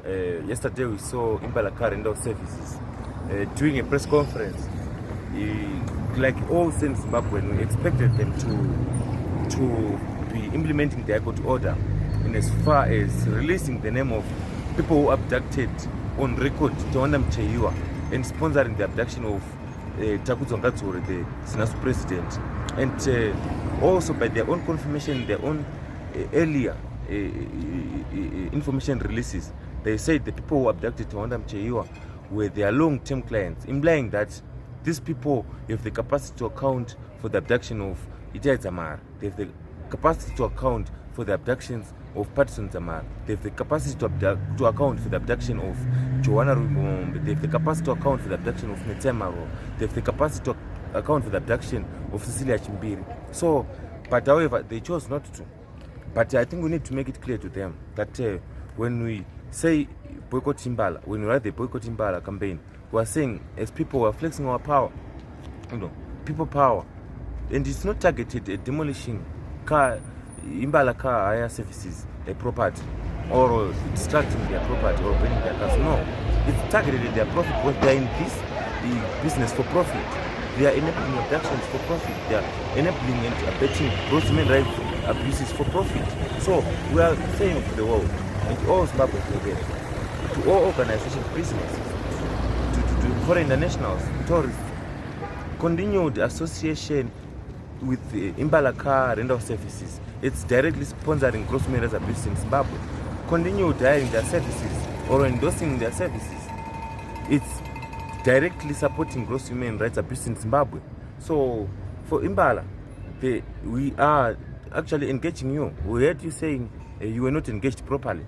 Yesterday we saw Impala Car Rentals services doing a press conference. Like all same Zimbabwean, we expected them to be implementing the High Court order in as far as releasing the name of people who abducted on record Tawanda Mcheiwa and sponsoring the abduction of Takudzwa Ngadzore, the SINASU president, and also by their own confirmation, their own earlier information releases, they said the people who abducted Tawanda Mcheiwa were their long-term clients, implying that these people have the capacity to account for the abduction of Itai Zamar. They have the capacity to account for the abductions of Patson Zamar. They have the capacity to account for the abduction of Joanna Rumombe. They have the capacity to account for the abduction of Netemaro. They have the capacity to account for the abduction of Cecilia Chimbiri. So, but however, they chose not to. But I think we need to make it clear to them that when we say boycott Impala, when we write the boycott Impala campaign, we are saying as people we are flexing our power, people power, and it's not targeted at demolishing Impala car hire services, their property, or distracting their property or burning their cars. No, it's targeted at their profit because they are in this business for profit. They are enabling abductions for profit. They are enabling and abetting gross human rights abuses for profit. So we are saying to the world, and to all Zimbabweans again, to all organizations, businesses, to foreign nationals, tourists, continued association with the Impala Car Rental Services. It's directly sponsoring gross human rights abuses in Zimbabwe. Continue hiring their services or endorsing their services. It's directly supporting gross human rights abuse in Zimbabwe. So for Impala, we are actually engaging you. We heard you saying you were not engaged properly.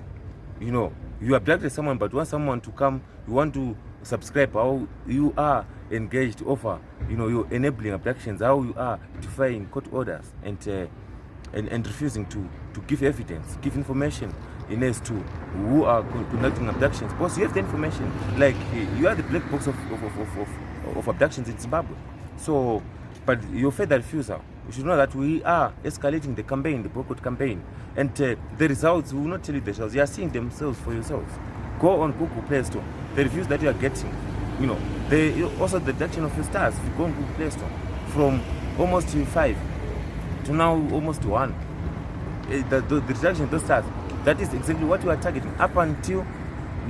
You abducted someone, but want someone to come, you want to subscribe how you are engaged over, you're enabling abductions, how you are defying court orders and refusing to give evidence, give information in as to who are conducting abductions. Because you have the information, like you are the black box of abductions in Zimbabwe. So, but your further refusal, you should know that we are escalating the campaign, the boycott campaign, and the results, we will not tell you the results. You are seeing themselves for yourselves. Go on Google Play Store. The reviews that you are getting, also the reduction of your stars. If you go on Google Play Store, from almost 5 to now almost 1, the reduction of those stars, that is exactly what you are targeting up until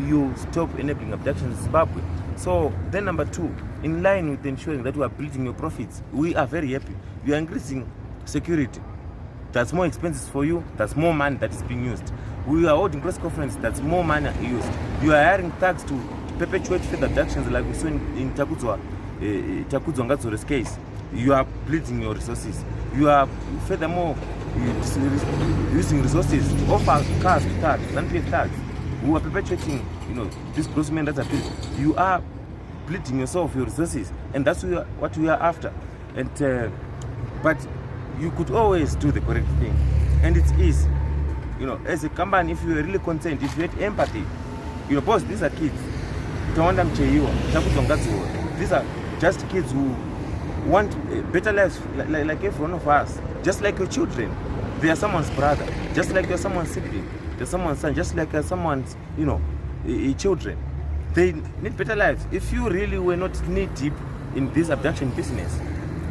you stop enabling abductions in Zimbabwe. So then number 2, in line with ensuring that we are building your profits, we are very happy. You are increasing security. That's more expenses for you. That's more money that is being used. We are holding press conference. That's more money used. You are hiring thugs to perpetuate further abductions like we saw in Takudzwa Ngadzore's case. You are bleeding your resources. You are furthermore using resources to offer cars to thugs, non-PF thugs, who are perpetuating, this gross human rights abuse. You are bleeding yourself, your resources, and that's what we are after. And but you could always do the correct thing, and it is, as a company, if you are really concerned, if you had empathy, boss, these are kids. Tawanda Mcheiwa, Takudzwa Ngadzore. These are just kids who want better lives, like every one of us, just like your children. They are someone's brother, just like you're someone's sibling. They're someone's son, just like you're someone's, children. They need better lives. If you really were not knee deep in this abduction business,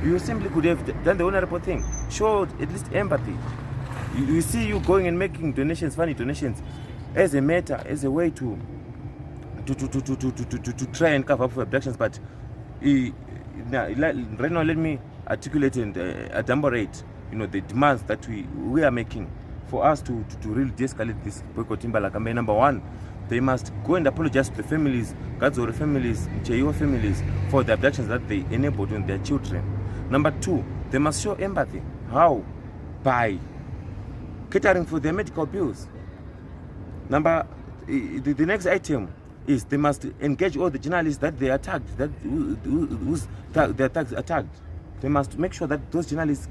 you simply could have done the honorable thing, showed at least empathy. You see you going and making donations, funny donations, as a matter, as a way to try and cover up for abductions. But right now, let me articulate and elaborate, the demands that we are making for us to really de-escalate this boycott Impala campaign. Number 1, they must go and apologize to the families, Ngadzore families, Mcheiwa families, for the abductions that they enabled on their children. Number 2, they must show empathy. How? By catering for their medical bills. The next item is they must engage all the journalists that they attacked, whose their attacks attacked. They must make sure that those journalists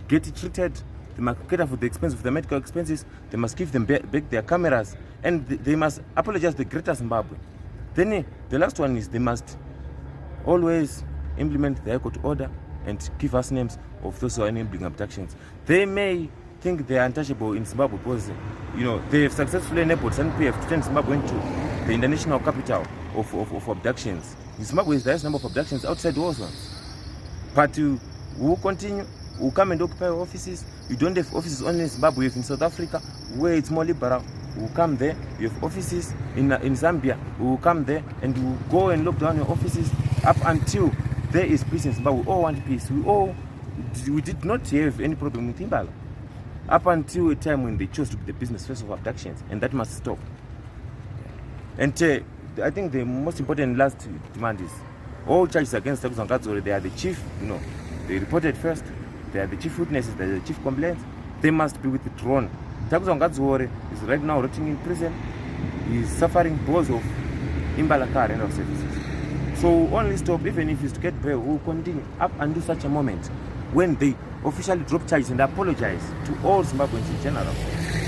get treated. They must cater for the expense of their medical expenses. They must give them back their cameras, and they must apologize to the greater Zimbabwe. Then the last one is they must always implement the High Court order and give us names of those who are enabling abductions. They may think they are untouchable in Zimbabwe because they have successfully enabled some PF to turn Zimbabwe into the international capital of abductions. Zimbabwe is the highest number of abductions outside war zones. But we will continue, we will come and occupy offices. You don't have offices only in Zimbabwe, you have in South Africa, where it's more liberal. We will come there. You have offices in Zambia, we will come there and we will go and lock down your offices up until there is peace in Zimbabwe. We all want peace. We did not have any problem with Impala up until a time when they chose to be the business face of abductions, and that must stop. And I think the most important last demand is all charges against Takuza Ngadzore. They are the chief, they reported first. They are the chief witnesses, they are the chief complaints. They must be withdrawn. Takuza Ngadzore is right now rotting in prison. He is suffering because of Impala Car Rental services. So only stop, even if it's to get bail, we'll continue up until such a moment when they officially drop charges and apologize to all Zimbabweans in general.